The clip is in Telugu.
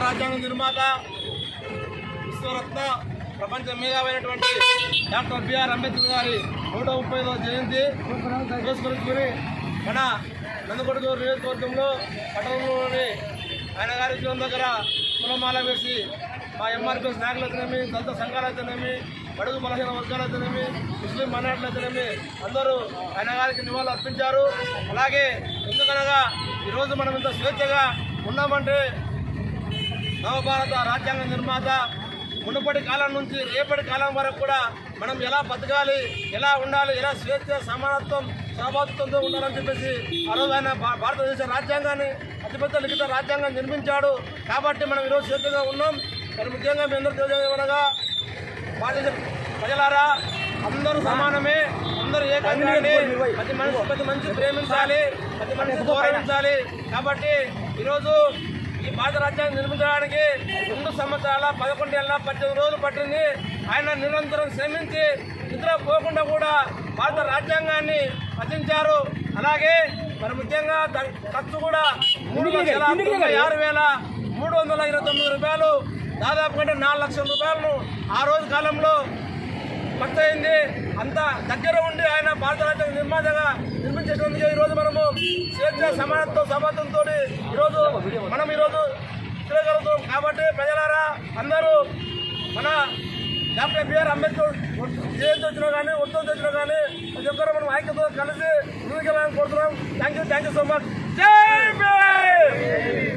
రాజ్యాంగ నిర్మాత విశ్వరత్న ప్రపంచ మేధావైనటువంటి డాక్టర్ బిఆర్ అంబేద్కర్ గారి 135వ జయంతి పురస్కరించుకుని మన నందకొండూరు నియోజకవర్గంలో పట్టణంలోని ఆయన గారి విగ్రహం దగ్గర పూలమాల వేసి మా ఎంఆర్పీఎస్ నాయకులు అయితేనేమి, దళిత సంఘాలు అయితేనేమి, బడుగు బలహీన వర్గాలు అయితేనేమి, ముస్లిం మైనార్టీలు అయితేనేమి అందరూ ఆయన గారికి నివాళులు అర్పించారు. అలాగే ఎందుకనగా ఈరోజు మనం ఇంత స్వేచ్ఛగా ఉన్నామంటే నవభారత రాజ్యాంగ నిర్మాత మునుపటి కాలం నుంచి రేపటి కాలం వరకు కూడా మనం ఎలా బతకాలి, ఎలా ఉండాలి, ఎలా స్వేచ్ఛ, సమానత్వం, సహభాతృత్వంతో ఉండాలని చెప్పేసి ఆ రోజు ఆయన భారతదేశ రాజ్యాంగాన్ని అతిపెద్ద లిఖిత రాజ్యాంగాన్ని నిర్మించాడు. కాబట్టి మనం ఈరోజు స్వేచ్ఛగా ఉన్నాం. మరి ముఖ్యంగా మీ అందరూ తెలియజేయమనగా భారతదేశ ప్రజలారా అందరూ సమానమే, అందరూ ఏకంగా ప్రతి మనిషి ప్రేమించాలి, ప్రతి మనిషి గౌరవించాలి. కాబట్టి ఈరోజు ఈ భారత రాజ్యాంగం నిర్మించడానికి 2 సంవత్సరాల 11 ఏళ్ళ 18 రోజులు పట్టింది. ఆయన నిరంతరం శ్రమించి నిద్ర పోకుండా కూడా భారత రాజ్యాంగాన్ని రచించారు. అలాగే మరి ముఖ్యంగా ఖర్చు కూడా 3,96,329 రూపాయలు, దాదాపు అంటే 4 లక్షల రూపాయలను ఆ రోజు కాలంలో ఖర్చు అయింది. అంత దగ్గర ఉండి ఆయన భారత రాజ్యాంగ నిర్మాతగా నిర్మించేటువంటి ఈరోజు మనము స్వేచ్ఛ, సమానత్వం, సమానత్వంతో మనం ఈరోజు తిరగలుగుతాం. కాబట్టి ప్రజలారా అందరూ మన డాక్టర్ బిఆర్ అంబేద్కర్ జయంతి వచ్చినా కానీ, ఉత్సవం వచ్చినా కానీ ప్రతి ఒక్కరు మనం ఐక్యతతో కలిసి ముందుకెళ్ళాలని కోరుతున్నాం. Thank you so much. జై భీమ్.